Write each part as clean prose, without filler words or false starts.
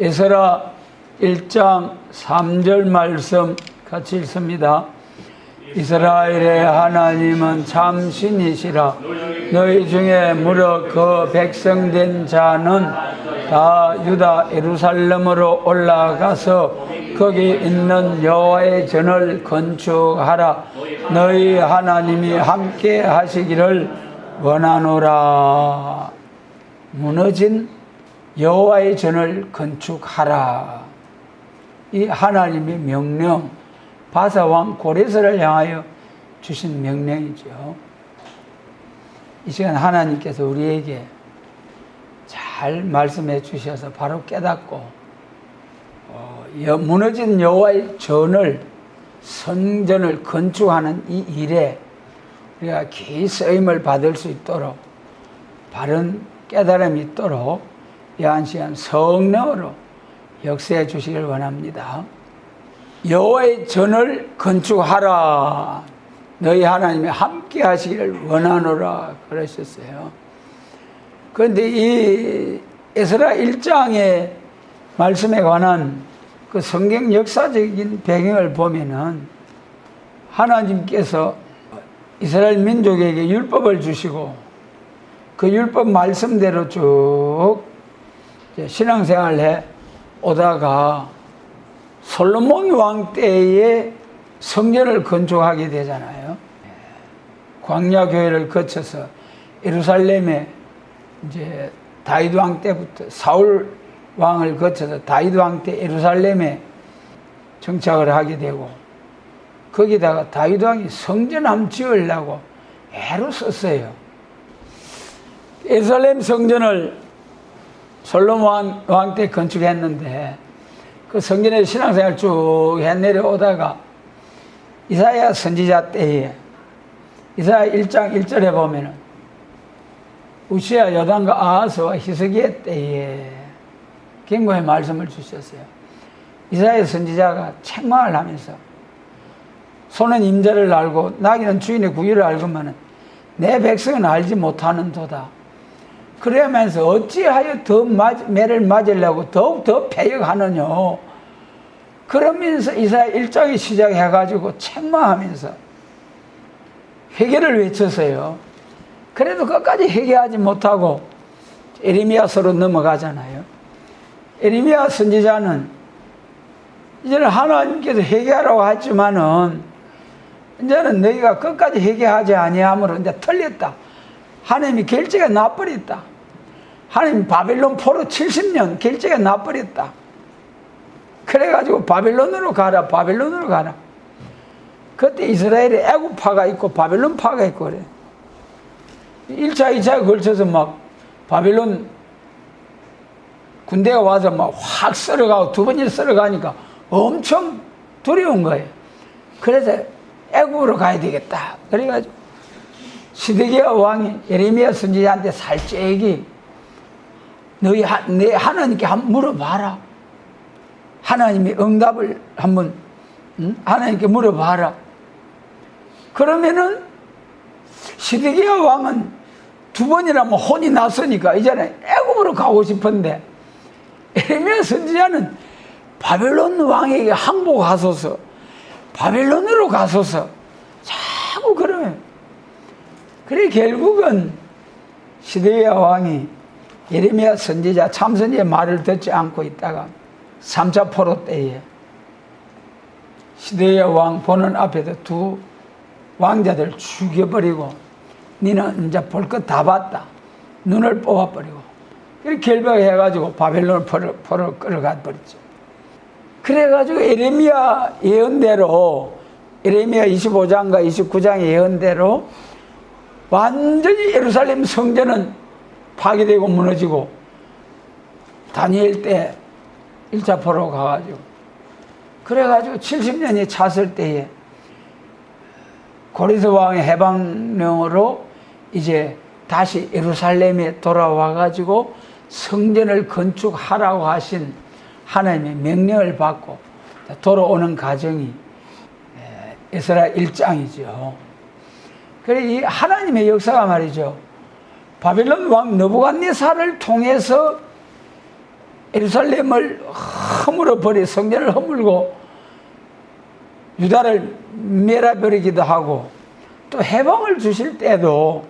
에스라 1장 3절 말씀 같이 읽습니다. 이스라엘의 하나님은 참 신이시라. 너희 중에 무려 그 백성된 자는 다 유다 예루살렘으로 올라가서 거기 있는 여호와의 전을 건축하라. 너희 하나님이 함께 하시기를 원하노라. 무너진 여호와의 전을 건축하라. 이 하나님의 명령, 바사왕 고레스를 향하여 주신 명령이죠. 이 시간 하나님께서 우리에게 잘 말씀해 주셔서 바로 깨닫고 무너진 여호와의 전을, 성전을 건축하는 이 일에 우리가 기 쓰임을 받을 수 있도록, 바른 깨달음이 있도록 이 한 시간 성령으로 역사해 주시길 원합니다. 여호와의 전을 건축하라. 너희 하나님이 함께 하시기를 원하노라 그러셨어요. 그런데 이 에스라 1장의 말씀에 관한 그 성경 역사적인 배경을 보면은 하나님께서 이스라엘 민족에게 율법을 주시고 그 율법 말씀대로 쭉 신앙생활을 해 오다가 솔로몬 왕 때에 성전을 건축하게 되잖아요. 광야 교회를 거쳐서 예루살렘에 이제 다윗 왕 때부터 사울 왕을 거쳐서 다윗 왕 때 예루살렘에 정착을 하게 되고, 거기다가 다윗 왕이 성전 한번 지으려고 애로 썼어요. 예루살렘 성전을 솔로몬 왕 때 건축했는데 그 성전에 신앙생활 쭉 해내려오다가 이사야 선지자 때에 이사야 1장 1절에 보면은 우시야 요단과 아하스와 히스기야 때에 경고의 말씀을 주셨어요. 이사야 선지자가 책망을 하면서 소는 임자를 알고 나귀는 주인의 구유를 알고만은 내 백성은 알지 못하는도다. 그러면서 어찌하여 더 매를 맞으려고 더욱 더 패역하느냐. 그러면서 이사야 1장에 시작해가지고 책망하면서 회개를 외쳤어요. 그래도 끝까지 회개하지 못하고 에레미야서로 넘어가잖아요. 에레미야 선지자는 이제는 하나님께서 회개하라고 했지만은 이제는 너희가 끝까지 회개하지 아니함으로 이제 틀렸다. 하나님이 결제가 나버렸다. 하나님 바벨론 포로 70년 결제가 나버렸다. 그래가지고 바벨론으로 가라, 바벨론으로 가라. 그때 이스라엘에 애굽파가 있고 바벨론파가 있고 그래. 1차, 2차에 걸쳐서 막 바벨론 군대가 와서 막 확 썰어가고 두 번째 썰어가니까 엄청 두려운 거예요. 그래서 애굽으로 가야 되겠다. 그래가지고 시드기야 왕이 예레미야 선지자한테 살짝이 내 하나님께 한번 물어봐라. 하나님이 응답을 한번 하나님께 물어봐라. 그러면은 시드기야 왕은 두 번이나 뭐 혼이 났으니까 이제는 애굽으로 가고 싶은데 예레미야 선지자는 바벨론 왕에게 항복하소서, 바벨론으로 가소서 자꾸 그러면, 그래 결국은 시드기야 왕이 예레미야 선지자 참선지의 말을 듣지 않고 있다가 3차 포로 때에 시드기야 왕 보는 앞에서 두 왕자들 죽여버리고 니는 이제 볼 것 다 봤다. 눈을 뽑아버리고 그렇게 결박해가지고 바벨론 포로 끌어가 버렸죠. 그래가지고 예레미야 예언대로, 예레미야 25장과 29장의 예언대로 완전히 예루살렘 성전은 파괴되고 무너지고 다니엘 때 1차 포로 가가지고 그래가지고 70년이 찼을 때에 고레스 왕의 해방령으로 이제 다시 예루살렘에 돌아와가지고 성전을 건축하라고 하신 하나님의 명령을 받고 돌아오는 과정이 에스라 1장이죠. 그래 이 하나님의 역사가 말이죠. 바벨론 왕 느부갓네살을 통해서 예루살렘을 허물어 버리 성전을 허물고 유다를 멸해버리기도 하고, 또 해방을 주실 때도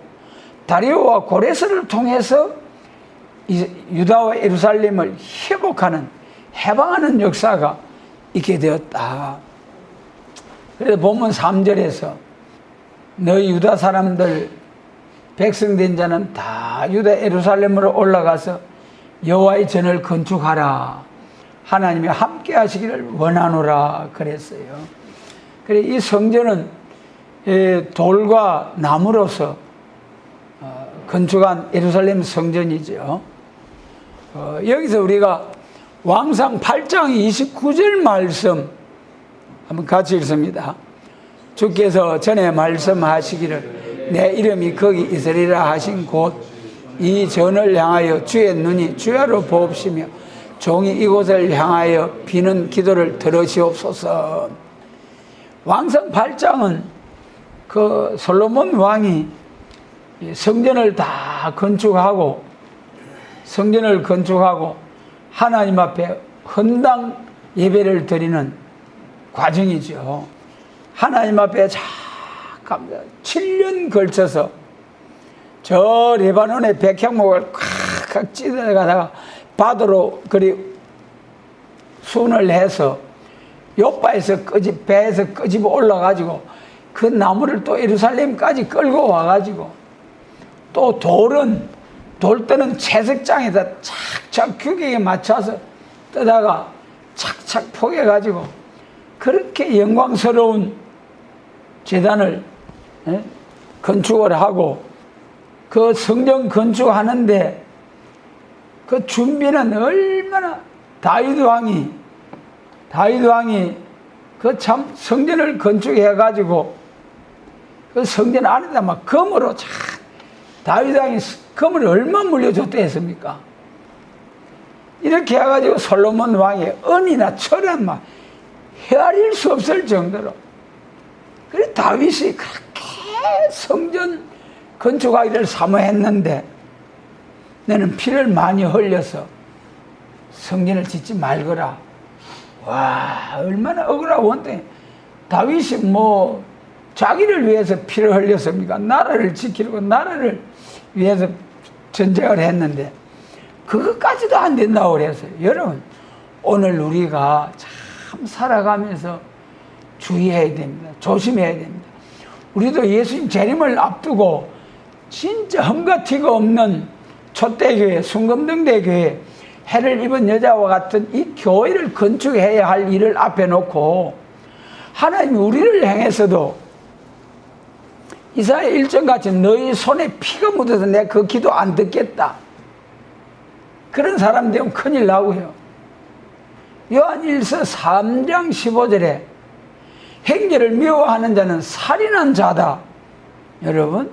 다리오와 고레스를 통해서 유다와 예루살렘을 회복하는, 해방하는 역사가 있게 되었다. 그래서 본문 3절에서 너희 유다 사람들 백성된 자는 다 유다 예루살렘으로 올라가서 여호와의 전을 건축하라. 하나님이 함께 하시기를 원하노라 그랬어요. 그래, 이 성전은 돌과 나무로서 건축한 예루살렘 성전이죠. 여기서 우리가 왕상 8장 29절 말씀 한번 같이 읽습니다. 주께서 전에 말씀하시기를 내 이름이 거기 있으리라 하신 곳 이 전을 향하여 주의 눈이 주야로 보옵시며 종이 이곳을 향하여 비는 기도를 들으시옵소서. 왕상 8장은 그 솔로몬 왕이 성전을 다 건축하고 하나님 앞에 헌당 예배를 드리는 과정이죠. 하나님 앞에 잠깐 7년 걸쳐서 저 레바논의 백향목을 콱콱 찢어가다가 바다로 그리 순을 해서 요바에서 배에서 끄집어 올라가지고 그 나무를 또 예루살렘까지 끌고 와가지고, 또 돌뜨는 채석장에다 착착 규격에 맞춰서 뜨다가 착착 포개가지고 그렇게 영광스러운 제단을 건축을 하고, 그 성전 건축하는데 그 준비는 얼마나 다윗 왕이 그 참 성전을 건축해 가지고 그 성전 안에다 막 금으로 다윗 왕이 금을 얼마나 물려줬다 했습니까? 이렇게 해가지고 솔로몬 왕의 은이나 철은 막 헤아릴 수 없을 정도로, 그래 다윗이 그렇게 성전 건축하기를 사모했는데 너는 피를 많이 흘려서 성전을 짓지 말거라. 와, 얼마나 억울하고 원대. 다윗이 뭐 자기를 위해서 피를 흘렸습니까? 나라를 지키려고 나라를 위해서 전쟁을 했는데 그것까지도 안 된다고 그랬어요. 여러분, 오늘 우리가 참 살아가면서 주의해야 됩니다. 조심해야 됩니다. 우리도 예수님 재림을 앞두고 진짜 흠과 티가 없는 촛대교회, 순금등대교회, 해를 입은 여자와 같은 이 교회를 건축해야 할 일을 앞에 놓고 하나님이 우리를 향해서도 이사야 1장 같이 너희 손에 피가 묻어서 내가 그 기도 안 듣겠다, 그런 사람 되면 큰일 나고요. 요한일서 3장 15절에 행제를 미워하는 자는 살인한 자다. 여러분,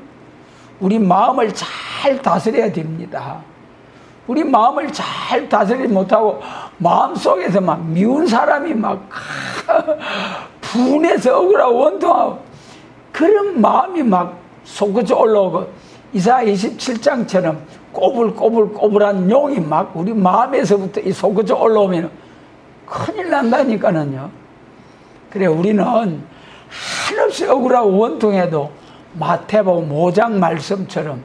우리 마음을 잘 다스려야 됩니다. 우리 마음을 잘 다스리지 못하고 마음속에서 막 미운 사람이 막 분해서 억울하고 원통하고 그런 마음이 막 솟구쳐 올라오고, 이사야 27장처럼 꼬불꼬불꼬불한 용이 막 우리 마음에서부터 이 솟구쳐 올라오면 큰일 난다니까는요. 그래, 우리는 한없이 억울하고 원통해도 마태복음 5장 말씀처럼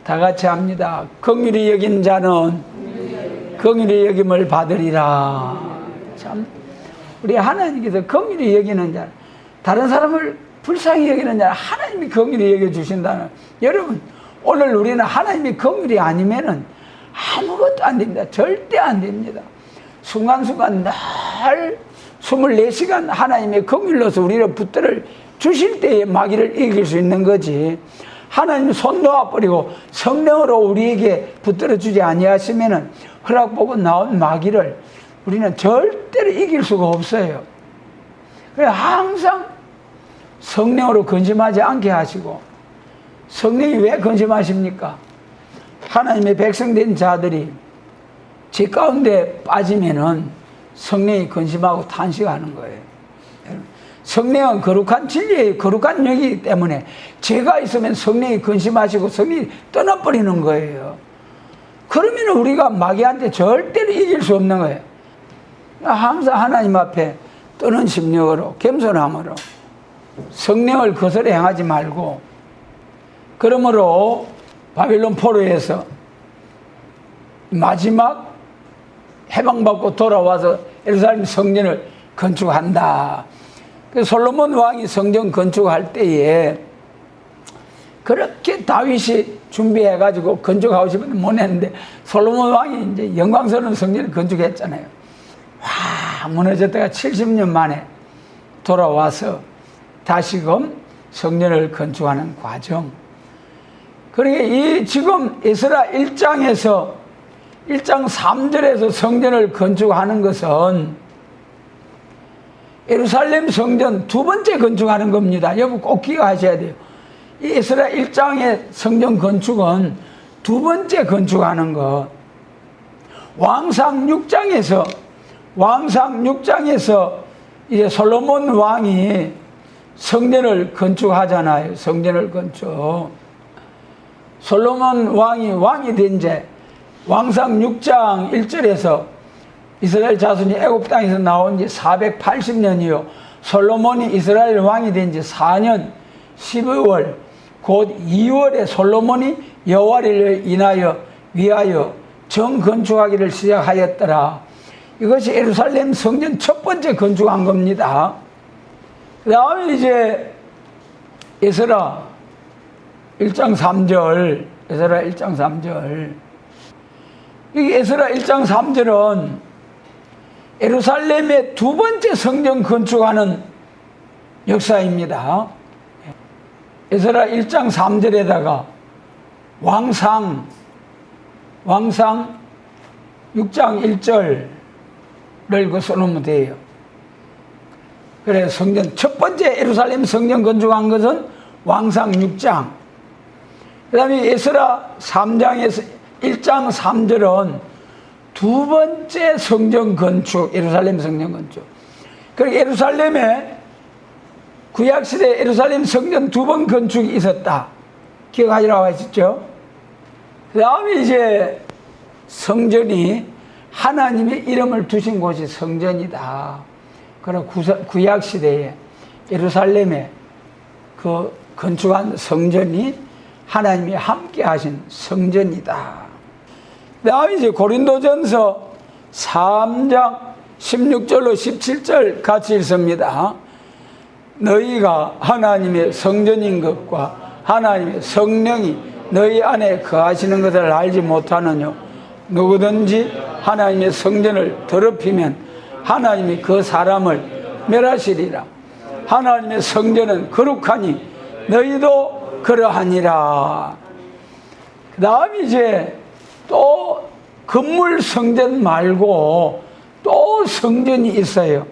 다 같이 합니다. 긍휼히 여긴 자는 긍휼히 여김을 받으리라. 참, 우리 하나님께서 긍휼히 여기는 자, 다른 사람을 불쌍히 여기는 자 하나님이 긍휼히 여겨주신다는, 여러분, 오늘 우리는 하나님이 긍휼이 아니면은 아무것도 안 됩니다. 절대 안 됩니다. 순간순간 날 24시간 하나님의 긍휼로서 우리를 붙들어 주실 때에 마귀를 이길 수 있는 거지, 하나님 손 놓아버리고 성령으로 우리에게 붙들어 주지 아니하시면은 허락보고 나온 마귀를 우리는 절대로 이길 수가 없어요. 그래서 항상 성령으로 근심하지 않게 하시고, 성령이 왜 근심하십니까? 하나님의 백성된 자들이 죄 가운데 빠지면은 성령이 근심하고 탄식하는 거예요. 성령은 거룩한 진리의 거룩한 영이기 때문에 죄가 있으면 성령이 근심하시고 성령이 떠나버리는 거예요. 그러면 우리가 마귀한테 절대로 이길 수 없는 거예요. 항상 하나님 앞에 뜨는 심령으로, 겸손함으로 성령을 거스려 행하지 말고, 그러므로 바빌론 포로에서 마지막 해방받고 돌아와서 예루살렘 성전을 건축한다. 솔로몬 왕이 성전 건축할 때에 그렇게 다윗이 준비해가지고 건축하고 싶은데 못 했는데, 솔로몬 왕이 이제 영광스러운 성전을 건축했잖아요. 와, 무너졌다가 70년 만에 돌아와서 다시금 성전을 건축하는 과정. 그러니까 이 지금 에스라 1장 3절에서 성전을 건축하는 것은 예루살렘 성전 두 번째 건축하는 겁니다. 여러분 꼭 기억하셔야 돼요. 이 에스라 1장의 성전 건축은 두 번째 건축하는 것. 왕상 6장에서 이제 솔로몬 왕이 성전을 건축하잖아요. 성전을 건축. 솔로몬 왕이 된 지 왕상 6장 1절에서 이스라엘 자손이 애굽 땅에서 나온 지 480년이요. 솔로몬이 이스라엘 왕이 된 지 4년 12월 곧 2월에 솔로몬이 여호와를 위하여 정건축하기를 시작하였더라. 이것이 예루살렘 성전 첫 번째 건축한 겁니다. 그 다음에 이제 에스라 1장 3절, 이 에스라 1장 3절은 예루살렘의 두 번째 성전 건축하는 역사입니다. 에스라 1장 3절에다가 왕상 6장 1절을 써놓으면 돼요. 그래, 성전 첫 번째 예루살렘 성전 건축한 것은 왕상 6장. 그 다음에 에스라 3장에서 1장 3절은 두 번째 성전 건축, 예루살렘 성전 건축. 그리고 예루살렘에 구약시대 예루살렘 성전 두 번 건축이 있었다. 기억하시라고 하셨죠? 그 다음에 이제 성전이 하나님의 이름을 두신 곳이 성전이다. 그리고 구약시대에 예루살렘에 그 건축한 성전이 하나님이 함께 하신 성전이다. 그 다음에 이제 고린도전서 3장 16절로 17절 같이 읽습니다. 너희가 하나님의 성전인 것과 하나님의 성령이 너희 안에 거하시는 것을 알지 못하느뇨. 누구든지 하나님의 성전을 더럽히면 하나님이 그 사람을 멸하시리라. 하나님의 성전은 거룩하니 너희도 그러하니라. 그 다음에 이제 또 건물 성전 말고 또 성전이 있어요.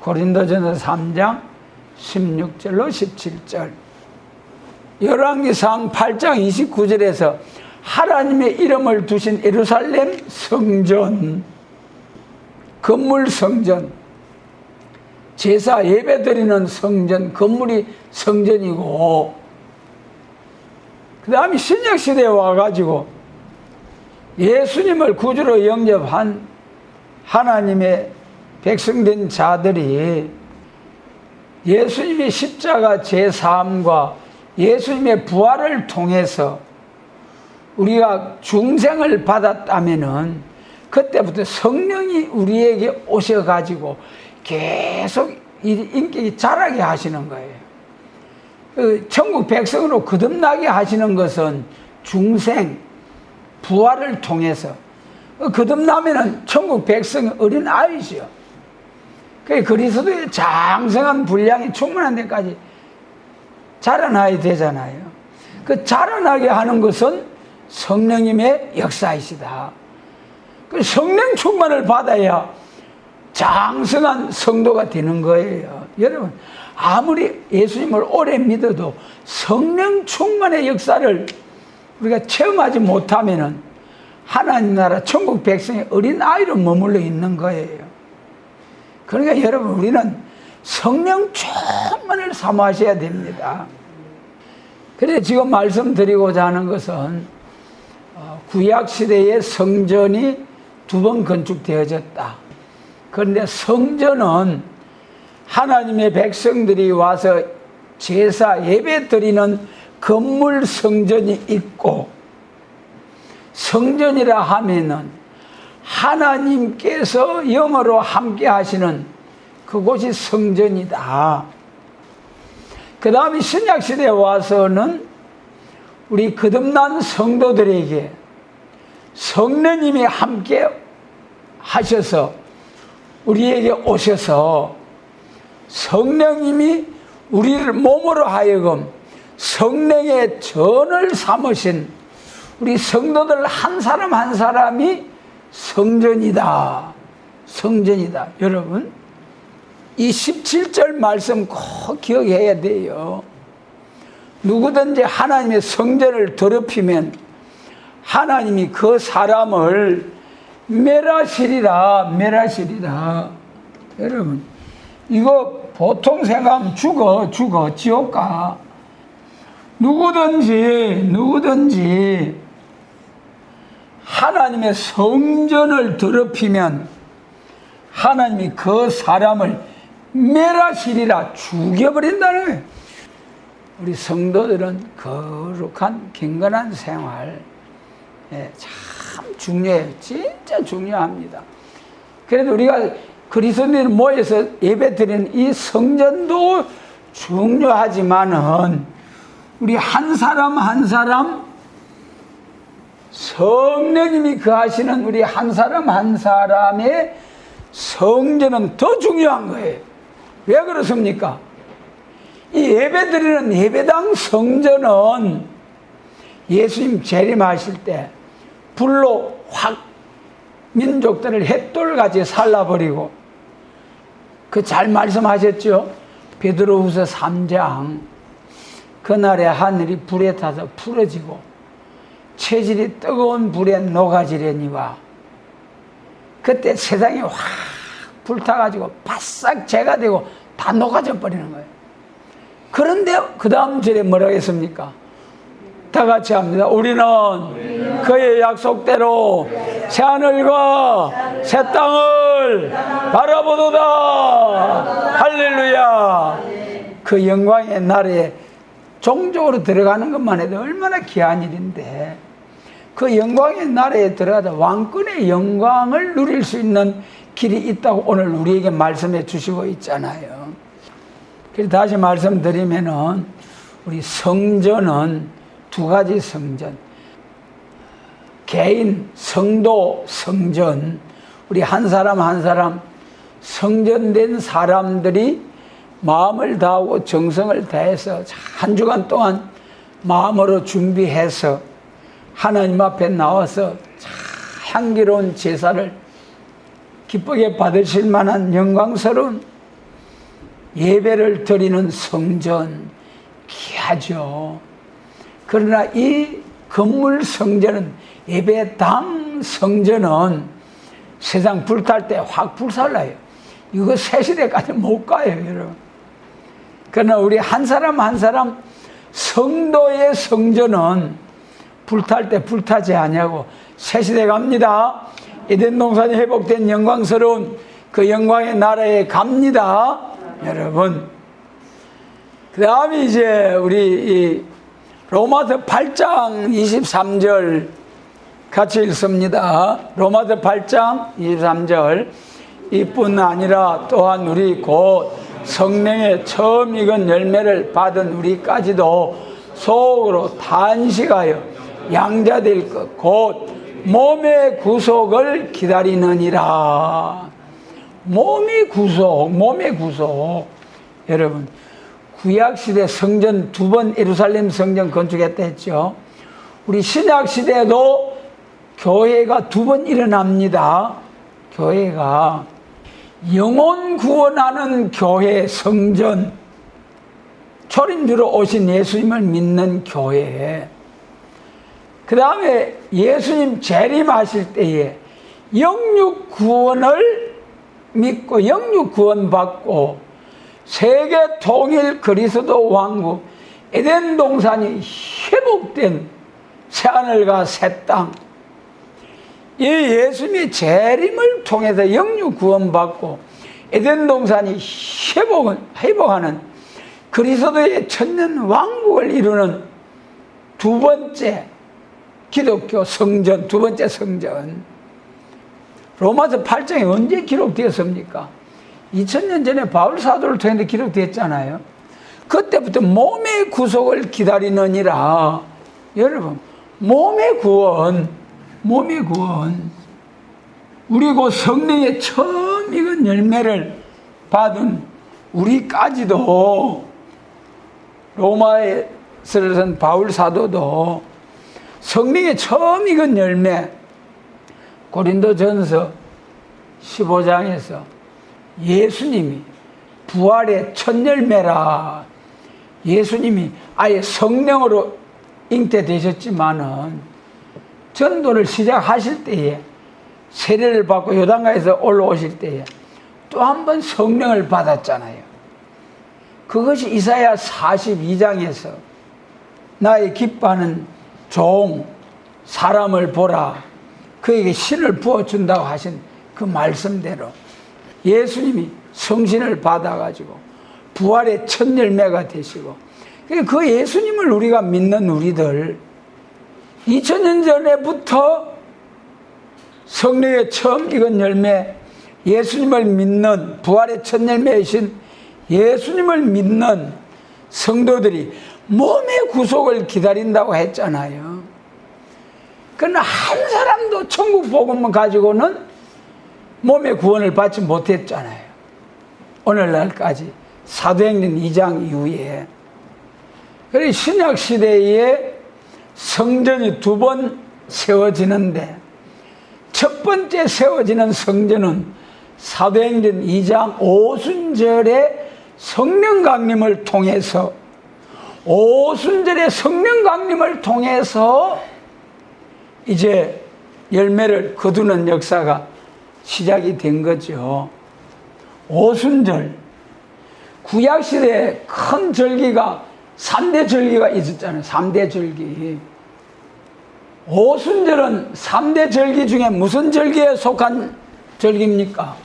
고린도전서 3장 16절로 17절, 열왕기상 8장 29절에서 하나님의 이름을 두신 예루살렘 성전, 건물 성전, 제사 예배 드리는 성전, 건물이 성전이고, 그 다음에 신약시대에 와가지고 예수님을 구주로 영접한 하나님의 백성된 자들이 예수님의 십자가 제사함과 예수님의 부활을 통해서 우리가 중생을 받았다면은 그때부터 성령이 우리에게 오셔가지고 계속 인격이 자라게 하시는 거예요. 천국 백성으로 거듭나게 하시는 것은 중생, 부활을 통해서. 거듭나면은 천국 백성의 어린 아이죠. 그리스도의 장성한 분량이 충만한 데까지 자라나야 되잖아요. 그 자라나게 하는 것은 성령님의 역사이시다. 그 성령 충만을 받아야 장성한 성도가 되는 거예요. 여러분, 아무리 예수님을 오래 믿어도 성령 충만의 역사를 우리가 체험하지 못하면은 하나님 나라 천국 백성의 어린 아이로 머물러 있는 거예요. 그러니까 여러분, 우리는 성령 충만을 사모하셔야 됩니다. 그래서 지금 말씀드리고자 하는 것은 구약시대의 성전이 두 번 건축되어졌다. 그런데 성전은 하나님의 백성들이 와서 제사 예배 드리는 건물 성전이 있고, 성전이라 하면은 하나님께서 영으로 함께 하시는 그곳이 성전이다. 그 다음에 신약시대에 와서는 우리 거듭난 성도들에게 성령님이 함께 하셔서 우리에게 오셔서 성령님이 우리를 몸으로 하여금 성령의 전을 삼으신 우리 성도들 한 사람 한 사람이 성전이다. 성전이다. 여러분, 이 17절 말씀 꼭 기억해야 돼요. 누구든지 하나님의 성전을 더럽히면 하나님이 그 사람을 멸하시리라. 여러분, 이거 보통 생각하면 죽어 지옥 가. 누구든지 하나님의 성전을 더럽히면 하나님이 그 사람을 멸하시리라. 죽여버린다는 거예요. 우리 성도들은 거룩한 경건한 생활, 참 중요해요. 진짜 중요합니다. 그래도 우리가 그리스도인들 모여서 예배 드리는 이 성전도 중요하지만은 우리 한 사람 한 사람 성령님이 거하시는 우리 한 사람 한 사람의 성전은 더 중요한 거예요. 왜 그렇습니까? 이 예배 드리는 예배당 성전은 예수님 재림하실 때 불로 확 민족들을 햇돌같이 살라버리고, 그 잘 말씀하셨죠? 베드로후서 3장. 그날에 하늘이 불에 타서 풀어지고 체질이 뜨거운 불에 녹아지려니와, 그때 세상이 확 불타가지고 바싹 재가 되고 다 녹아져 버리는 거예요. 그런데 그 다음 절에 뭐라고 했습니까? 다 같이 합니다. 우리는 그의 약속대로 새하늘과 새 땅을 바라보도다. 할렐루야. 그 영광의 날에 종족으로 들어가는 것만 해도 얼마나 귀한 일인데, 그 영광의 나라에 들어가다 왕권의 영광을 누릴 수 있는 길이 있다고 오늘 우리에게 말씀해 주시고 있잖아요. 그래서 다시 말씀드리면은 우리 성전은 두 가지 성전, 개인 성도 성전, 우리 한 사람 한 사람 성전된 사람들이 마음을 다하고 정성을 다해서 한 주간 동안 마음으로 준비해서 하나님 앞에 나와서 향기로운 제사를 기쁘게 받으실 만한 영광스러운 예배를 드리는 성전, 귀하죠. 그러나 이 건물 성전은, 예배당 성전은 세상 불탈 때 확 불살라요. 이거 새 시대까지 못 가요, 여러분. 그러나 우리 한 사람 한 사람 성도의 성전은 불탈 때 불타지 아니하고 새 시대 갑니다. 에덴 동산이 회복된 영광스러운 그 영광의 나라에 갑니다, 여러분. 그 다음에 이제 우리 이 로마서 8장 23절 같이 읽습니다. 로마서 8장 23절. 이뿐 아니라 또한 우리 곧 성령의 처음 익은 열매를 받은 우리까지도 속으로 단식하여 양자될 것 곧 몸의 구속을 기다리느니라. 몸의 구속. 여러분, 구약시대 성전 두 번 예루살렘 성전 건축했다 했죠. 우리 신약시대에도 교회가 두 번 일어납니다. 교회가 영혼 구원하는 교회 성전, 초림주로 오신 예수님을 믿는 교회, 그 다음에 예수님 재림하실 때에 영육 구원을 믿고 영육 구원 받고 세계 통일 그리스도 왕국 에덴 동산이 회복된 새하늘과 새 땅, 이 예수님의 재림을 통해서 영육 구원받고 에덴 동산이 회복하는 그리스도의 천년 왕국을 이루는 두 번째 기독교 성전, 두 번째 성전. 로마서 8장에 언제 기록되었습니까? 2000년 전에 바울 사도를 통해 기록됐잖아요. 그때부터 몸의 구속을 기다리느니라. 여러분, 몸의 구원, 우리 곧 성령의 처음 익은 열매를 받은 우리까지도, 로마에서 쓴 바울 사도도 성령의 처음 익은 열매, 고린도전서 15장에서 예수님이 부활의 첫 열매라, 예수님이 아예 성령으로 잉태되셨지만은 전도를 시작하실 때에, 세례를 받고 요단강에서 올라오실 때에 또 한 번 성령을 받았잖아요. 그것이 이사야 42장에서 나의 기뻐하는 종 사람을 보라, 그에게 신을 부어준다고 하신 그 말씀대로 예수님이 성신을 받아가지고 부활의 첫 열매가 되시고, 그 예수님을 우리가 믿는 우리들, 2000년 전에부터 성령의 처음 익은 열매, 예수님을 믿는, 부활의 첫 열매이신 예수님을 믿는 성도들이 몸의 구속을 기다린다고 했잖아요. 그러나 한 사람도 천국 복음을 가지고는 몸의 구원을 받지 못했잖아요. 오늘날까지 사도행전 2장 이후에. 그래서 신약 시대에 성전이 두 번 세워지는데, 첫 번째 세워지는 성전은 사도행전 2장 오순절의 성령 강림을 통해서, 오순절의 성령 강림을 통해서 이제 열매를 거두는 역사가 시작이 된 거죠. 오순절, 구약시대에 큰 절기가 3대 절기가 있었잖아요. 3대 절기. 오순절은 3대 절기 중에 무슨 절기에 속한 절기입니까?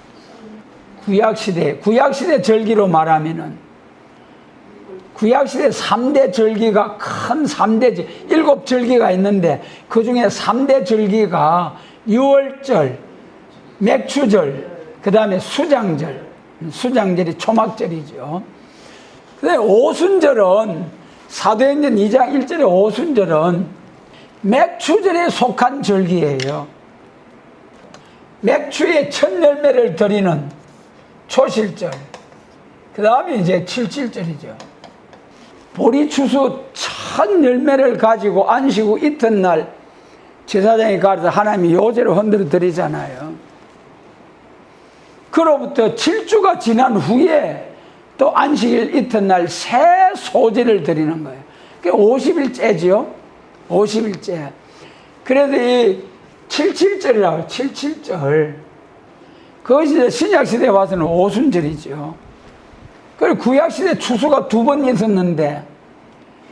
구약시대 절기로 말하면은, 구약시대 3대 절기가 큰 3대, 7절기가 있는데 그 중에 3대 절기가 유월절, 맥추절, 그 다음에 수장절, 수장절이 초막절이죠. 근데 오순절은, 사도행전 2장 1절의 오순절은 맥추절에 속한 절기예요. 맥추의 첫 열매를 드리는 초실절, 그 다음에 이제 칠칠절이죠. 보리추수 첫 열매를 가지고 안식 후 이튿날 제사장이 가서 하나님이 요제로 흔들어 드리잖아요. 그로부터 7주가 지난 후에 또 안식일 이튿날 새 소제를 드리는 거예요. 그게 50일째지요. 50일째. 그래서 이 77절이라고, 77절. 그것이 신약시대에 와서는 오순절이죠. 그리고 구약시대 추수가 두 번 있었는데,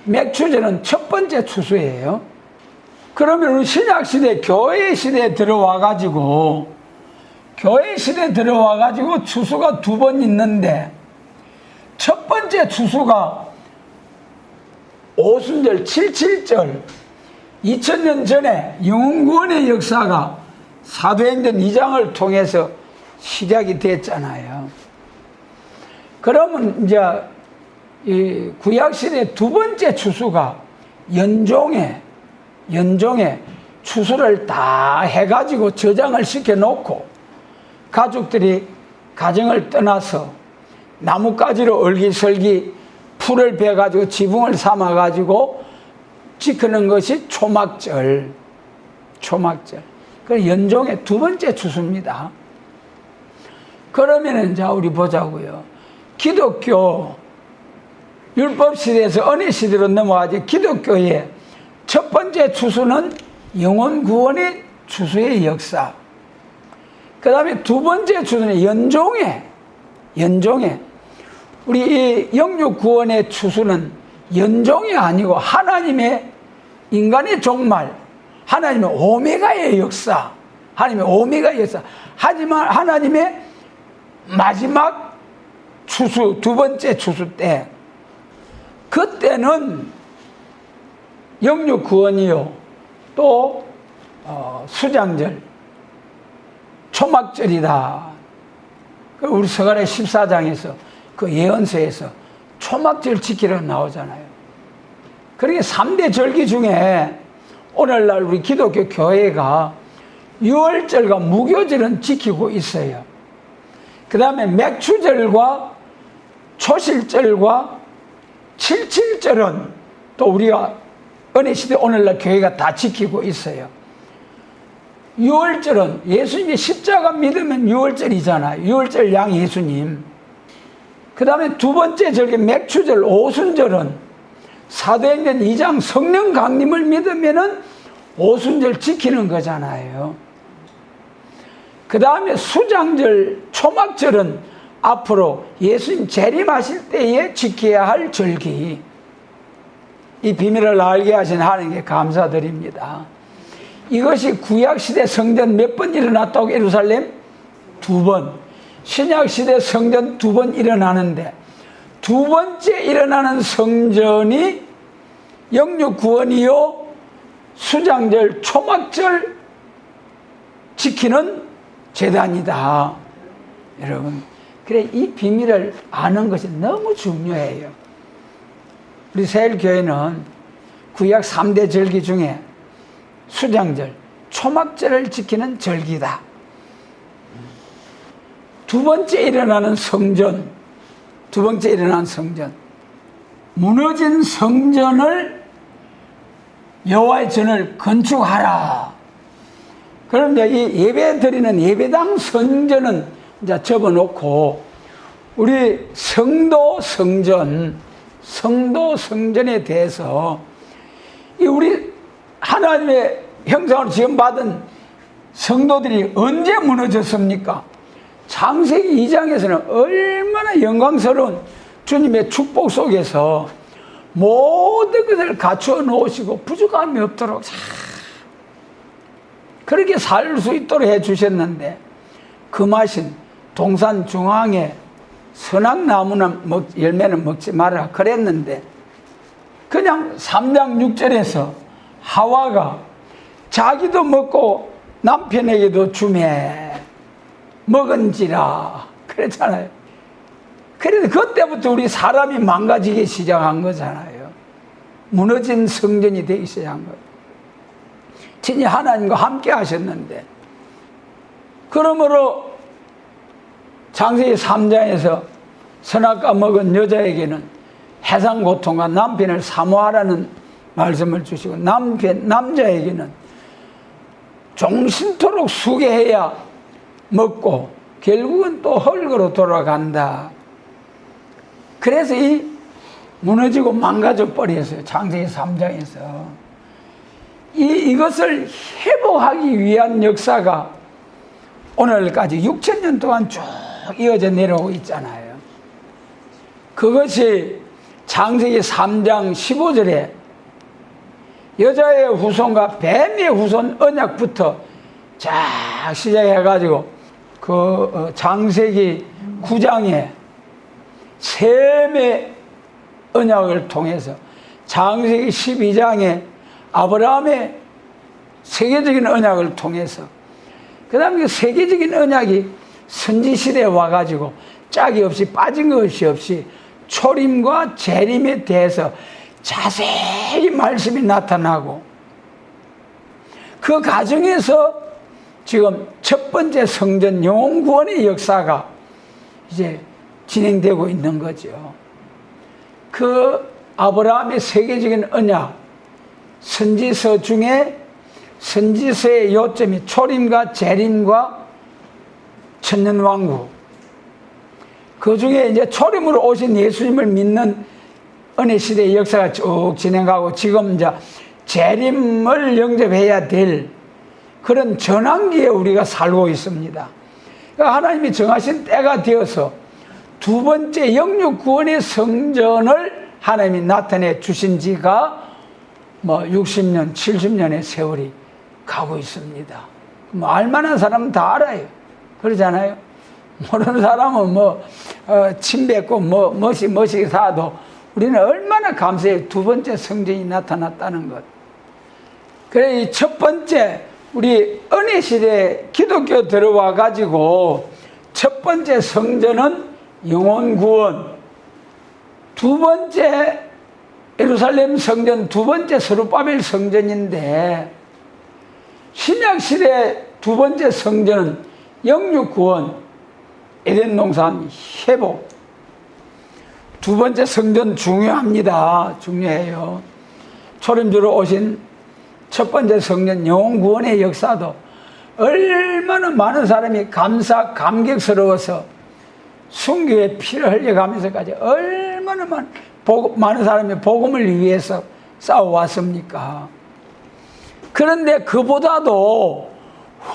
맥추절은 첫 번째 추수예요. 그러면 우리 신약시대, 교회시대에 들어와가지고, 추수가 두 번 있는데, 첫 번째 추수가 오순절 77절, 2000년 전에 영혼구원의 역사가 사도행전 2장을 통해서 시작이 됐잖아요. 그러면 이제 이 구약시대 두 번째 추수가 연종에 추수를 다 해가지고 저장을 시켜놓고 가족들이 가정을 떠나서 나뭇가지로 얼기설기 풀을 베가지고 지붕을 삼아가지고 지키는 것이 초막절. 그 연종의 두 번째 추수입니다. 그러면은 자, 우리 보자고요. 기독교 율법 시대에서 은혜 시대로 넘어가지, 기독교의 첫 번째 추수는 영혼 구원의 추수의 역사. 그 다음에 두 번째 추수는 연종의 우리 이 영육 구원의 추수는 연종이 아니고 하나님의 인간의 종말, 하나님의 오메가의 역사, 하나님의 오메가의 역사. 하지만 하나님의 마지막 추수, 두 번째 추수 때, 그때는 영육 구원이요, 또 수장절, 초막절이다. 우리 서가래 14장에서 그 예언서에서 초막절 지키라고 나오잖아요. 그러니까 3대 절기 중에 오늘날 우리 기독교 교회가 유월절과 무교절은 지키고 있어요. 그 다음에 맥추절과 초실절과 칠칠절은 또 우리가 은혜시대 오늘날 교회가 다 지키고 있어요. 유월절은 예수님이 십자가 믿으면 유월절이잖아요. 유월절 양 예수님. 그 다음에 두 번째 절기 맥추절, 오순절은 사도행전 2장 성령 강림을 믿으면은 오순절 지키는 거잖아요. 그 다음에 수장절, 초막절은 앞으로 예수님 재림하실 때에 지켜야 할 절기. 이 비밀을 알게 하신 하나님께 감사드립니다. 이것이 구약시대 성전 몇 번 일어났다고 예루살렘? 2번. 신약시대 성전 2번 일어나는데 두 번째 일어나는 성전이 영육구원이요 수장절, 초막절 지키는 제단이다. 여러분, 그래 이 비밀을 아는 것이 너무 중요해요. 우리 세일교회는 구약 3대 절기 중에 수장절, 초막절을 지키는 절기다. 두 번째 일어나는 성전, 무너진 성전을 여호와의 전을 건축하라. 그럼 이제 이 예배 드리는 예배당 성전은 이제 접어놓고 우리 성도 성전에 대해서 이 우리 하나님의 형상으로 지음받은 성도들이 언제 무너졌습니까? 창세기 2장에서는 얼마나 영광스러운 주님의 축복 속에서 모든 것을 갖추어 놓으시고 부족함이 없도록 그렇게 살 수 있도록 해주셨는데, 금하신 동산 중앙에 선악나무는 열매는 먹지 마라 그랬는데 그냥 3장 6절에서 하와가 자기도 먹고 남편에게도 주매 먹은지라 그랬잖아요. 그래서 그때부터 우리 사람이 망가지기 시작한 거잖아요. 무너진 성전이 되기 시작한 거예요. 친히 하나님과 함께 하셨는데, 그러므로 창세기 3장에서 선악과 먹은 여자에게는 해상고통과 남편을 사모하라는 말씀을 주시고, 남자에게는 종신토록 수고해야 먹고 결국은 또 헐거로 돌아간다. 그래서 이 무너지고 망가져 버렸어요. 창세기 3장에서. 이것을 회복하기 위한 역사가 오늘까지 6,000년 동안 쭉 이어져 내려오고 있잖아요. 그것이 창세기 3장 15절에 여자의 후손과 뱀의 후손 언약부터 쫙 시작해가지고 그 창세기 9장에 셈의 언약을 통해서 창세기 12장에 아브라함의 세계적인 언약을 통해서, 그 다음에 그 세계적인 언약이 선지시대에 와가지고 짝이 없이 빠진 것이 없이 초림과 재림에 대해서 자세히 말씀이 나타나고, 그 과정에서 지금 첫 번째 성전 영혼구원의 역사가 이제 진행되고 있는 거죠. 그 아브라함의 세계적인 언약, 선지서 중에 선지서의 요점이 초림과 재림과 천년왕국, 그 중에 이제 초림으로 오신 예수님을 믿는 은혜시대의 역사가 쭉 진행하고, 지금 이제 재림을 영접해야 될 그런 전환기에 우리가 살고 있습니다. 그러니까 하나님이 정하신 때가 되어서 두 번째 영육구원의 성전을 하나님이 나타내 주신 지가 뭐 60년, 70년의 세월이 가고 있습니다. 뭐 알만한 사람은 다 알아요. 그러잖아요. 모르는 사람은 침 뱉고 멋이 사도 우리는 얼마나 감사해요. 두 번째 성전이 나타났다는 것. 그래, 이 첫 번째, 우리 은혜 시대에 기독교 들어와 가지고 첫 번째 성전은 영혼 구원, 두 번째 예루살렘 성전, 두 번째 스룹바벨 성전인데, 신약 시대 두 번째 성전은 영육 구원, 에덴 동산 회복. 두 번째 성전 중요합니다. 중요해요. 초림주로 오신 첫 번째 성전 영혼 구원의 역사도 얼마나 많은 사람이 감격스러워서 순교의 피를 흘려가면서까지 얼마나 많은 사람이 복음을 위해서 싸워왔습니까? 그런데 그보다도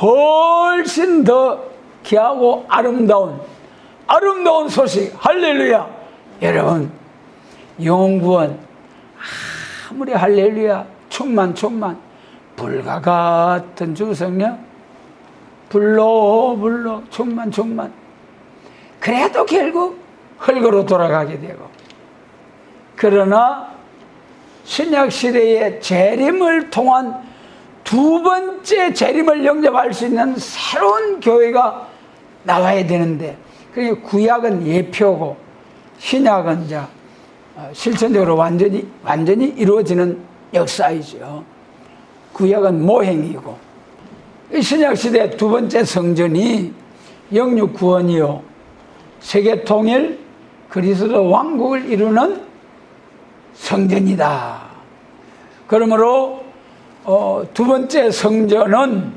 훨씬 더 귀하고 아름다운 소식, 할렐루야! 여러분, 영혼 구원, 아무리 할렐루야, 충만, 불과 같은 주 성령, 불러, 충만. 그래도 결국 흙으로 돌아가게 되고, 그러나 신약 시대의 재림을 통한 두 번째 재림을 영접할 수 있는 새로운 교회가 나와야 되는데, 그게 구약은 예표고 신약은 이제 실천적으로 완전히 이루어지는 역사이죠. 구약은 모행이고, 신약 시대 두 번째 성전이 영육 구원이요, 세계 통일, 그리스도 왕국을 이루는 성전이다. 그러므로 두 번째 성전은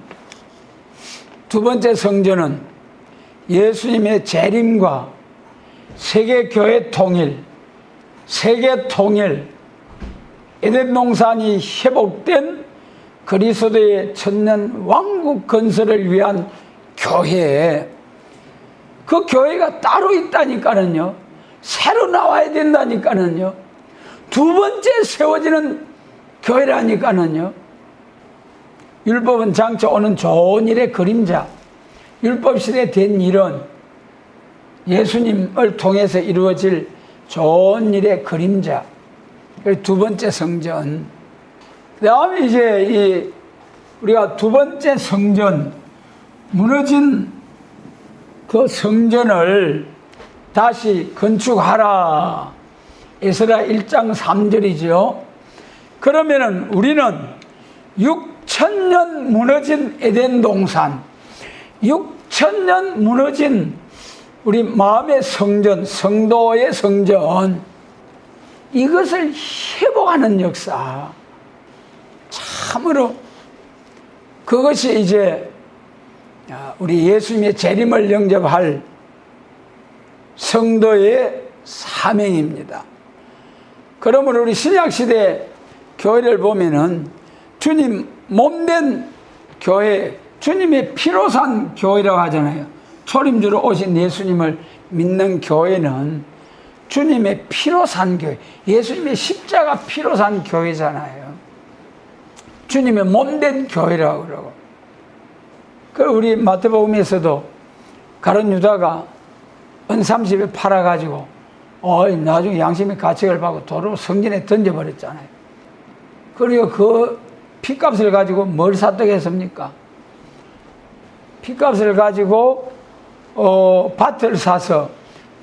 예수님의 재림과 세계 교회 통일, 에덴 동산이 회복된 그리스도의 천년 왕국 건설을 위한 교회, 그 교회가 따로 있다니까는요. 새로 나와야 된다니까는요. 두 번째 세워지는 교회라니까는요. 율법은 장차 오는 좋은 일의 그림자, 율법 시대에 된 일은 예수님을 통해서 이루어질 좋은 일의 그림자. 두 번째 성전. 그 다음에 이제 우리가 두 번째 성전, 무너진 그 성전을 다시 건축하라. 에스라 1장 3절이죠. 그러면은 우리는 6,000년 무너진 에덴 동산, 6,000년 무너진 우리 마음의 성전, 성도의 성전, 이것을 회복하는 역사. 참으로 그것이 이제 우리 예수님의 재림을 영접할 성도의 사명입니다. 그러므로 우리 신약시대 교회를 보면은 주님 몸된 교회, 주님의 피로 산 교회라고 하잖아요. 초림주로 오신 예수님을 믿는 교회는 주님의 피로 산 교회, 예수님의 십자가 피로 산 교회잖아요. 주님의 몸된 교회라고 그러고. 그 우리 마태복음에서도 가룟 유다가 은30에 팔아가지고 나중에 양심의 가책을 받고 도로 성전에 던져버렸잖아요. 그리고 그 피값을 가지고 뭘 사득했습니까? 피값을 가지고 밭을 사서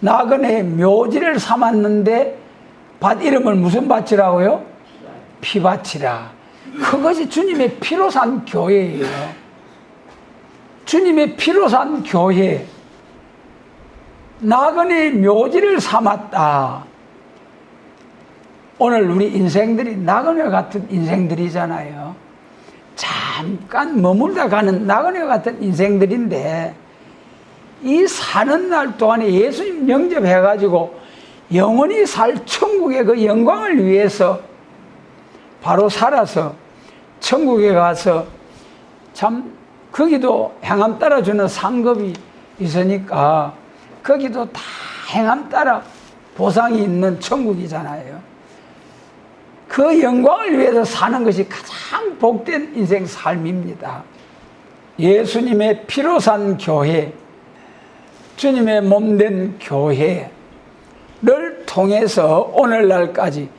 나그네의 묘지를 삼았는데 밭 이름을 무슨 밭이라고요? 피밭이라. 그것이 주님의 피로 산 교회예요. 주님의 피로 산 교회. 나그네의 묘지를 삼았다. 오늘 우리 인생들이 나그네 같은 인생들이잖아요. 잠깐 머물다 가는 나그네 같은 인생들인데, 이 사는 날 동안에 예수님 영접해가지고 영원히 살 천국의 그 영광을 위해서 바로 살아서 천국에 가서 참 거기도 행함 따라주는 상급이 있으니까 거기도 다 행함 따라 보상이 있는 천국이잖아요. 그 영광을 위해서 사는 것이 가장 복된 인생 삶입니다. 예수님의 피로 산 교회, 주님의 몸된 교회를 통해서 오늘날까지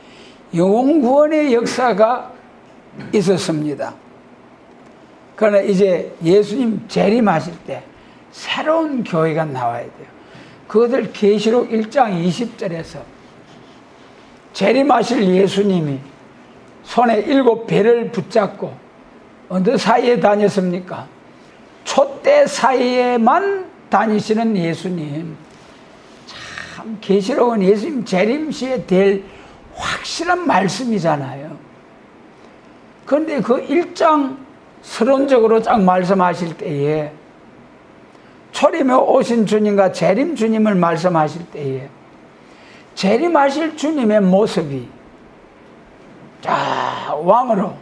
영혼구원의 역사가 있었습니다. 그러나 이제 예수님 재림하실 때 새로운 교회가 나와야 돼요. 그것을 계시록 1장 20절에서 재림하실 예수님이 손에 7배를 붙잡고 어느 사이에 다녔습니까? 촛대 사이에만 다니시는 예수님. 참 계시록은 예수님 재림 시에 될 확실한 말씀이잖아요. 그런데 그 1장 서론적으로 딱 말씀하실 때에 초림에 오신 주님과 재림 주님을 말씀하실 때에 재림하실 주님의 모습이 왕으로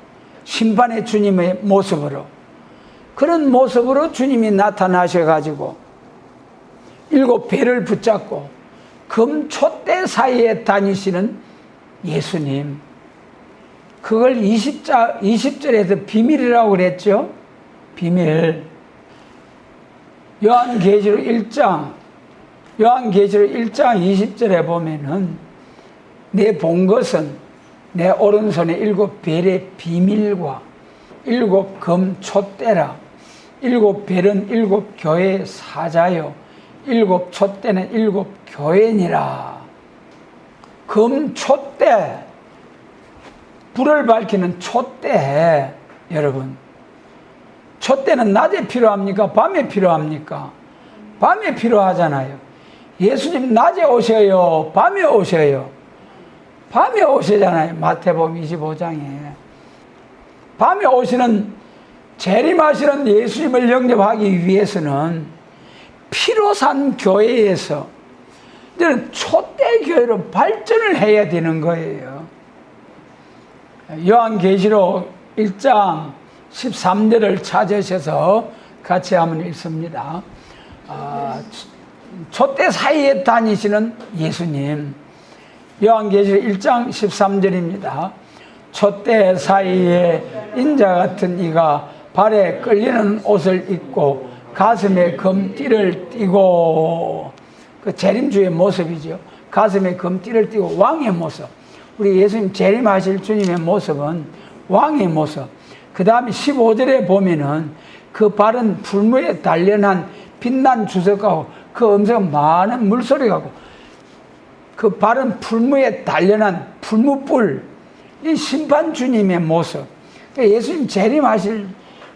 심판의 주님의 모습으로 그런 모습으로 주님이 나타나셔가지고 7배를 붙잡고 금촛대 사이에 다니시는 예수님, 그걸 20절에서 비밀이라고 그랬죠. 비밀. 요한계시록 1장 20절에 보면은 내 본 것은 내 오른손에 7벨의 비밀과 7금 촛대라. 7벨은 7교회의 사자요 7촛대는 7교회니라. 금 촛대, 불을 밝히는 촛대. 여러분, 촛대는 낮에 필요합니까? 밤에 필요합니까? 밤에 필요하잖아요. 예수님 낮에 오셔요? 밤에 오셔요? 밤에 오시잖아요. 마태복음 25장에. 밤에 오시는 재림하시는 예수님을 영접하기 위해서는 피로 산 교회에서 이제는 촛대 교회로 발전을 해야 되는 거예요. 요한계시록 1장 13절을 찾으셔서 같이 한번 읽습니다. 촛대 사이에 다니시는 예수님. 요한계시록 1장 13절입니다. 촛대 사이에 인자 같은 이가 발에 끌리는 옷을 입고 가슴에 금띠를 띠고, 그 재림주의 모습이죠. 가슴에 금띠를 띠고 왕의 모습. 우리 예수님 재림하실 주님의 모습은 왕의 모습. 그 다음에 15절에 보면은 그 발은 풀무에 단련한 빛난 주석하고 그 음성 많은 물소리가고 그 발은 풀무에 단련한 풀무불. 이 심판 주님의 모습. 그러니까 예수님 재림하실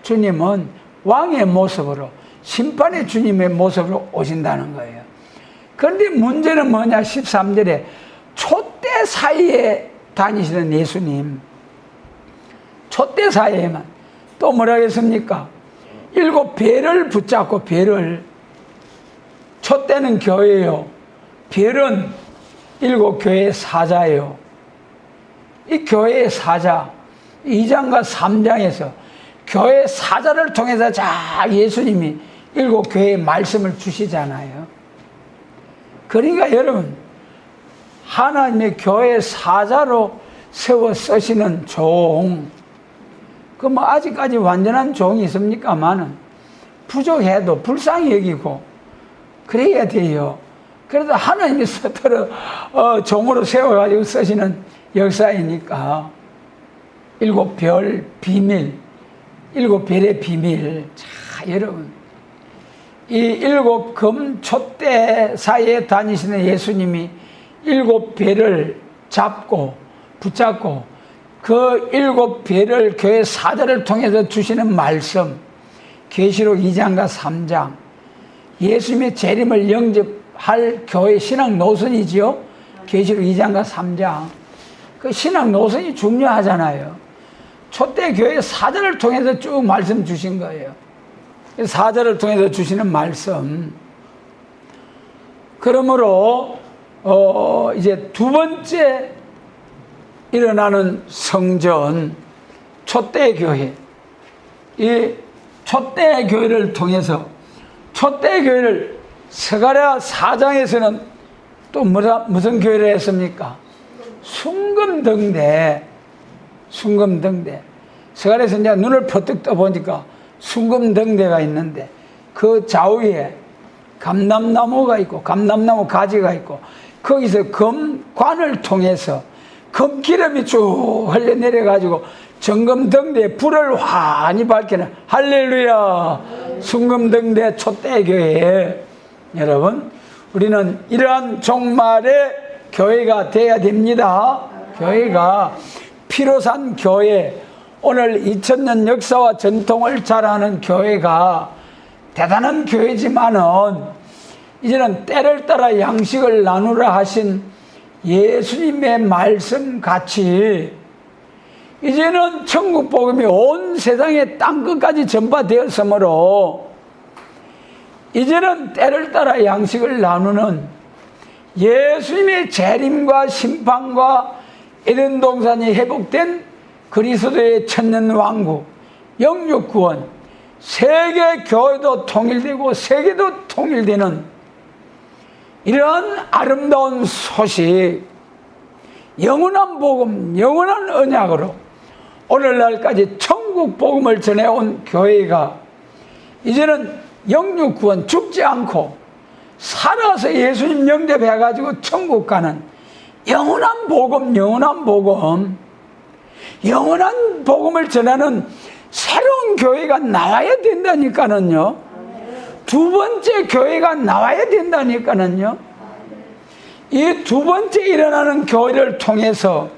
주님은 왕의 모습으로 심판의 주님의 모습으로 오신다는 거예요. 그런데 문제는 뭐냐? 13절에 촛대 사이에 다니시는 예수님. 촛대 사이에만. 또 뭐라 했습니까? 7배를 붙잡고 배를. 촛대는 교회요. 별은 7교회의 사자예요. 이 교회의 사자, 2장과 3장에서 교회 사자를 통해서 예수님이 7교회의 말씀을 주시잖아요. 그러니까 여러분, 하나님의 교회 사자로 세워 쓰시는 종, 그 뭐 아직까지 완전한 종이 있습니까만은 부족해도 불쌍히 여기고 그래야 돼요. 그래도 하나님이 스스로 종으로 세워가지고 쓰시는 역사이니까 7별 비밀, 7별의 비밀. 여러분, 이 7금 촛대 사이에 다니시는 예수님이 7별을 붙잡고 그 7별을 교회 사자를 통해서 주시는 말씀, 계시록 2장과 3장, 예수님의 재림을 영접할 교회 신앙 노선이지요. 계시록 2장과 3장. 그 신앙 노선이 중요하잖아요. 촛대 교회 사자를 통해서 쭉 말씀 주신 거예요. 사자를 통해서 주시는 말씀. 그러므로 이제 두 번째 일어나는 성전, 촛대 교회. 이 촛대 교회를 통해서 촛대 교회를 스가랴 4장에서는 또 무슨 교회를 했습니까? 순금등대. 순금등대. 서간에서 이제 눈을 퍼뜩 떠보니까 순금등대가 있는데 그 좌우에 감람나무가 있고 감람나무 가지가 있고 거기서 금관을 통해서 금기름이 쭉 흘러내려가지고 정금등대에 불을 환히 밝히는 할렐루야 순금등대 촛대교회. 여러분 우리는 이러한 종말의 교회가 되어야 됩니다. 교회가 피로 산 교회, 오늘 2000년 역사와 전통을 자랑하는 교회가 대단한 교회지만은 이제는 때를 따라 양식을 나누라 하신 예수님의 말씀 같이 이제는 천국 복음이 온 세상의 땅끝까지 전파되었으므로 이제는 때를 따라 양식을 나누는 예수님의 재림과 심판과 에덴 동산이 회복된 그리스도의 천년왕국, 영육구원, 세계 교회도 통일되고 세계도 통일되는 이러한 아름다운 소식, 영원한 복음, 영원한 언약으로 오늘날까지 천국 복음을 전해온 교회가 이제는 영육구원, 죽지 않고 살아서 예수님 영접해가지고 천국 가는 영원한 복음, 영원한 복음, 영원한 복음을 전하는 새로운 교회가 나와야 된다니까는요. 두 번째 교회가 나와야 된다니까는요. 이 두 번째 일어나는 교회를 통해서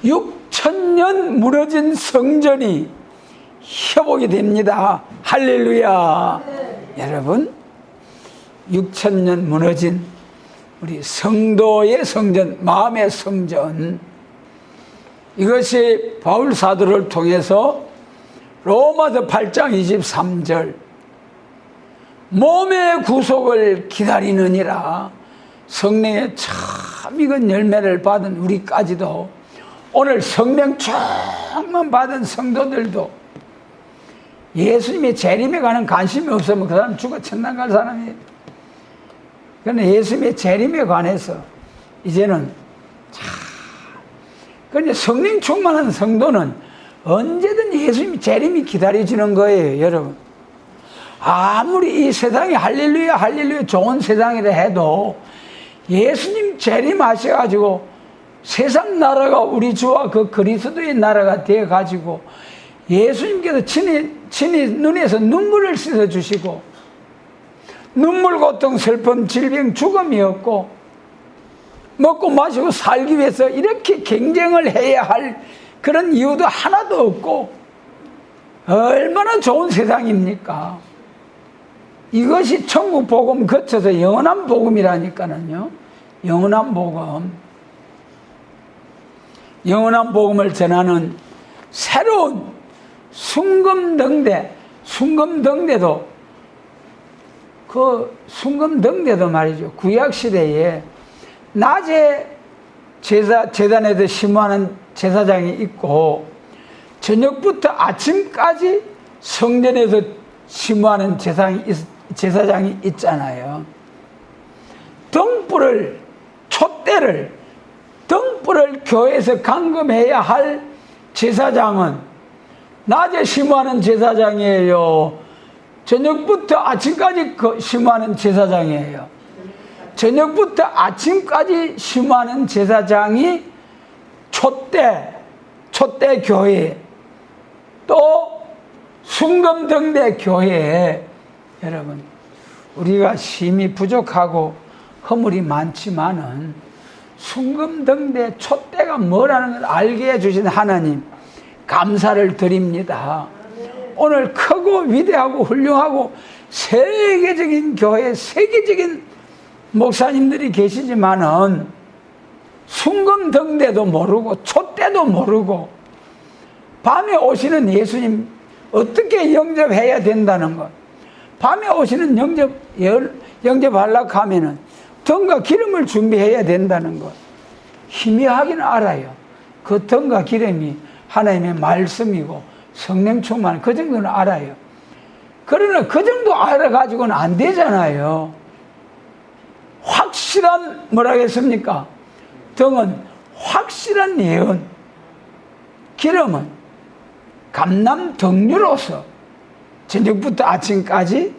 6000년 무너진 성전이 회복이 됩니다. 할렐루야. 여러분 6000년 무너진 우리 성도의 성전, 마음의 성전, 이것이 바울 사도를 통해서 로마서 8장 23절 몸의 구속을 기다리느니라. 성령의 참 익은 열매를 받은 우리까지도, 오늘 성령 충만 받은 성도들도 예수님의 재림에 관한 관심이 없으면 그 사람 죽어 천당 갈 사람이에요. 그런데 예수님의 재림에 관해서 이제는 그런데 성령 충만한 성도는 언제든 예수님의 재림이 기다려지는 거예요, 여러분. 아무리 이 세상이 할렐루야 할렐루야 좋은 세상이라 해도 예수님 재림하셔가지고 세상 나라가 우리 주와 그 그리스도의 나라가 되어가지고 예수님께서 친히 눈에서 눈물을 씻어주시고 눈물, 고통, 슬픔, 질병, 죽음이 없고 먹고 마시고 살기 위해서 이렇게 경쟁을 해야 할 그런 이유도 하나도 없고 얼마나 좋은 세상입니까? 이것이 천국 복음 거쳐서 영원한 복음이라니까는요. 영원한 복음. 영원한 복음을 전하는 새로운 순금등대, 순금등대도 그 순금등대도 말이죠. 구약시대에 낮에 제단에서 심호하는 제사장이 있고 저녁부터 아침까지 성전에서 심호하는 제사장이 있잖아요. 등불을 교회에서 감금해야 할 제사장은 낮에 심호하는 제사장이에요. 저녁부터 아침까지 심호하는 제사장이에요. 저녁부터 아침까지 심호하는 제사장이 촛대 교회, 또 순금등대 교회에, 여러분 우리가 힘이 부족하고 허물이 많지만은 순금등대 촛대가 뭐라는 걸 알게 해주신 하나님 감사를 드립니다. 오늘 크고 위대하고 훌륭하고 세계적인 교회, 세계적인 목사님들이 계시지만은 순금등대도 모르고 촛대도 모르고 밤에 오시는 예수님 어떻게 영접해야 된다는 것, 밤에 오시는 영접하려고 하면은 등과 기름을 준비해야 된다는 것 희미하긴 알아요. 그 등과 기름이 하나님의 말씀이고 성령 충만, 그 정도는 알아요. 그러나 그 정도 알아가지고는 안 되잖아요. 확실한, 뭐라 했습니까? 등은 확실한 예언, 기름은 감람 등유로서 저녁부터 아침까지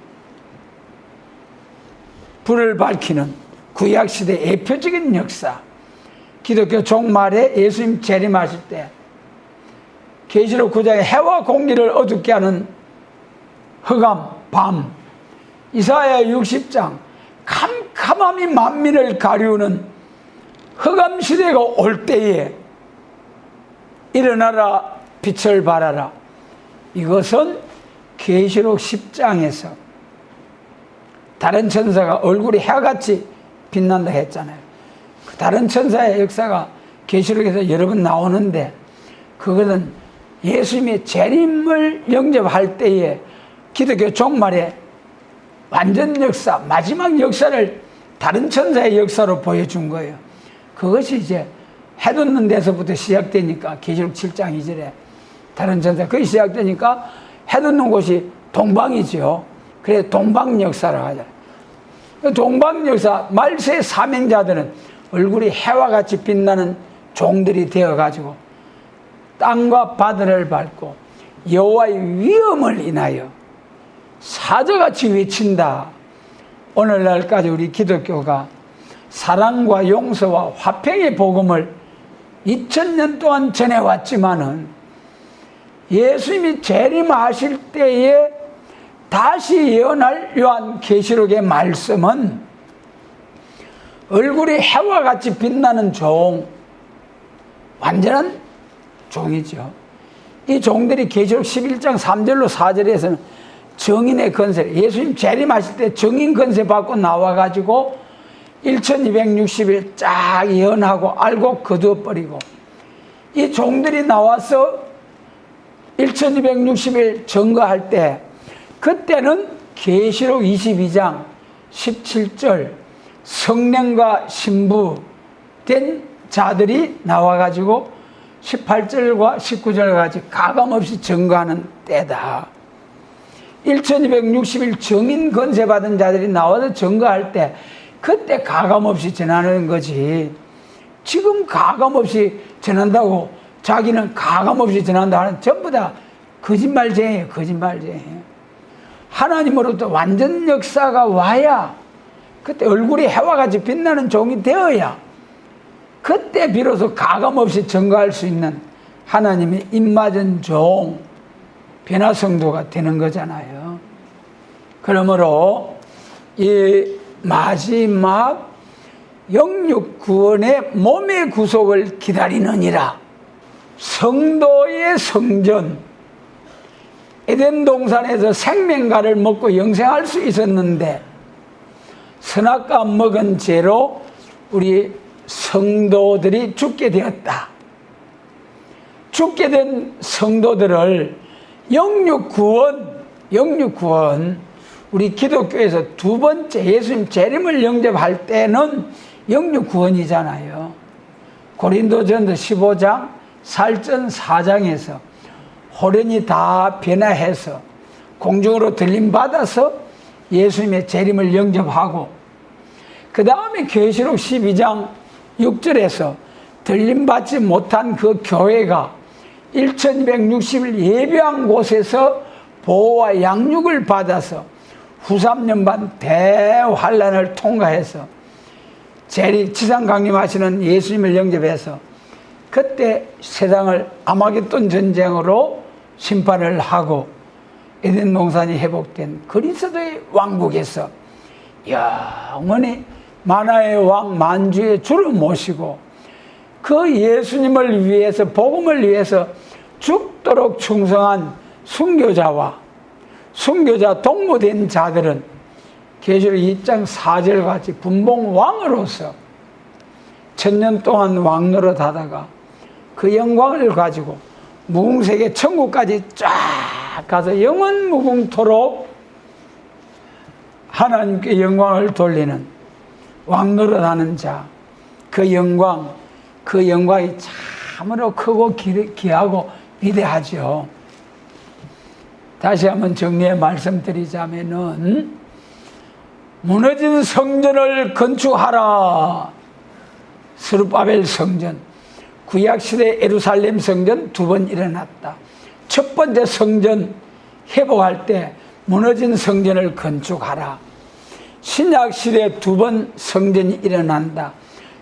불을 밝히는 구약시대의 대표적인 역사. 기독교 종말에 예수님 재림하실 때 계시록 9장에 해와 공기를 어둡게 하는 흑암, 밤, 이사야 60장 캄캄함이 만민을 가리우는 흑암 시대가 올 때에 일어나라 빛을 발하라. 이것은 계시록 10장에서 다른 천사가 얼굴이 해같이 빛난다 했잖아요. 그 다른 천사의 역사가 계시록에서 여러 번 나오는데 그것은 예수님의 재림을 영접할 때에 기독교 종말에 완전 역사, 마지막 역사를 다른 천사의 역사로 보여준 거예요. 그것이 이제 해돋는 데서부터 시작되니까 계시록 7장 2절에 다른 천사 그게 시작되니까 해돋는 곳이 동방이죠. 그래서 동방 역사라고 하잖아요. 동방 역사 말세 사명자들은 얼굴이 해와 같이 빛나는 종들이 되어가지고 땅과 바다를 밟고 여호와의 위엄을 인하여 사자같이 외친다. 오늘날까지 우리 기독교가 사랑과 용서와 화평의 복음을 2000년 동안 전해왔지만은 예수님이 재림하실 때에 다시 예언할 요한 계시록의 말씀은 얼굴이 해와 같이 빛나는 종, 완전한 종이죠. 이 종들이 계시록 11장 3절로 4절에서는 정인의 건세, 예수님 재림하실 때 정인 건세 받고 나와가지고 1260일 쫙 예언하고 알고 거두어버리고 이 종들이 나와서 1260일 증거할 때 그때는 계시록 22장 17절 성령과 신부된 자들이 나와가지고 18절과 19절까지 가감없이 증거하는 때다. 1260일 정인 건세 받은 자들이 나와서 증거할 때 그때 가감없이 전하는 거지. 지금 가감없이 전한다고 자기는 가감없이 전한다 하는 전부 다 거짓말쟁이에요. 거짓말쟁이. 하나님으로부터 완전 역사가 와야 그때 얼굴이 해와 같이 빛나는 종이 되어야 그때 비로소 가감없이 증거할 수 있는 하나님의 입맞은 종 변화성도가 되는 거잖아요. 그러므로 이 마지막 영육 구원의 몸의 구속을 기다리느니라. 성도의 성전, 에덴 동산에서 생명과를 먹고 영생할 수 있었는데 선악과 먹은 죄로 우리 성도들이 죽게 되었다. 죽게 된 성도들을 영육 구원, 우리 기독교에서 두 번째 예수님 재림을 영접할 때는 영육 구원이잖아요. 고린도전서 15장 살전 4장에서 호련이 다 변화해서 공중으로 들림받아서 예수님의 재림을 영접하고 그 다음에 계시록 12장 6절에서 들림받지 못한 그 교회가 1260일 예배한 곳에서 보호와 양육을 받아서 후 3년 반 대환란을 통과해서 지상 강림하시는 예수님을 영접해서 그때 세상을 아마겟돈 전쟁으로 심판을 하고 에덴 동산이 회복된 그리스도의 왕국에서 영원히 만화의 왕 만주의 주를 모시고 그 예수님을 위해서 복음을 위해서 죽도록 충성한 순교자와 순교자 동무된 자들은 계시록 2장 4절 같이 분봉왕으로서 1000년 동안 왕노릇 하다가 그 영광을 가지고 무궁세계 천국까지 쫙 가서 영원 무궁토록 하나님께 영광을 돌리는 왕노릇하는 자, 그 영광이 참으로 크고 귀하고 위대하죠. 다시 한번 정리해 말씀드리자면은 무너진 성전을 건축하라. 스룹바벨 성전, 구약시대 예루살렘 성전 2번 일어났다. 첫 번째 성전 회복할 때 무너진 성전을 건축하라. 신약시대 2번 성전이 일어난다.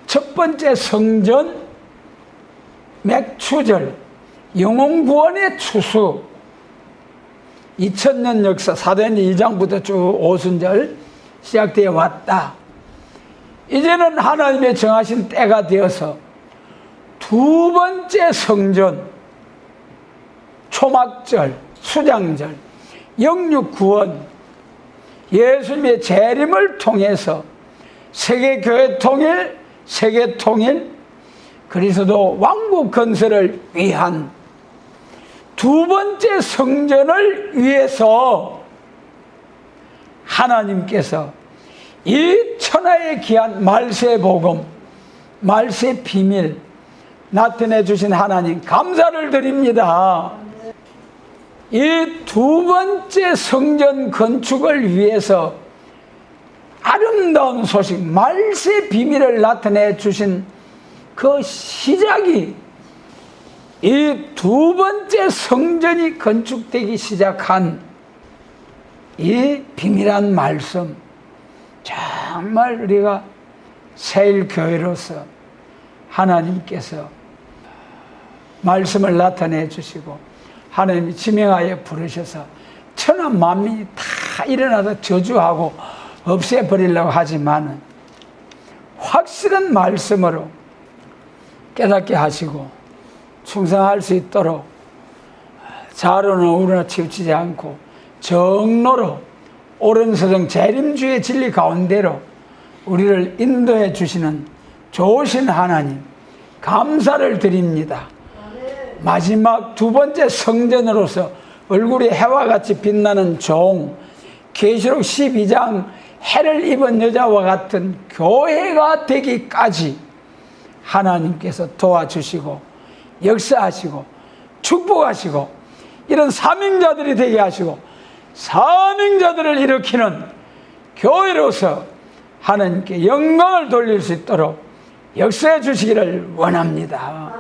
첫 번째 성전 맥추절, 영혼구원의 추수, 2000년 역사 사도행전 2장부터 쭉 오순절 시작되어 왔다. 이제는 하나님의 정하신 때가 되어서 2번째 성전, 초막절, 수장절, 영육구원, 예수님의 재림을 통해서 세계교회 통일, 세계 통일, 그리스도 왕국 건설을 위한 2번째 성전을 위해서 하나님께서 이 천하의 귀한 말세 복음, 말세 비밀 나타내 주신 하나님 감사를 드립니다. 이 2번째 성전 건축을 위해서 아름다운 소식, 말세 비밀을 나타내 주신 그 시작이, 이 2번째 성전이 건축되기 시작한 이 비밀한 말씀, 정말 우리가 세일교회로서 하나님께서 말씀을 나타내 주시고 하나님이 지명하여 부르셔서 천하 만민이 다 일어나서 저주하고 없애버리려고 하지만 확실한 말씀으로 깨닫게 하시고 충성할 수 있도록 좌로나 우로나 치우치지 않고 정로로 옳은 서정 재림주의 진리 가운데로 우리를 인도해 주시는 좋으신 하나님 감사를 드립니다. 마지막 2번째 성전으로서 얼굴이 해와 같이 빛나는 종, 계시록 12장 해를 입은 여자와 같은 교회가 되기까지 하나님께서 도와주시고 역사하시고 축복하시고 이런 사명자들이 되게 하시고 사명자들을 일으키는 교회로서 하나님께 영광을 돌릴 수 있도록 역사해 주시기를 원합니다.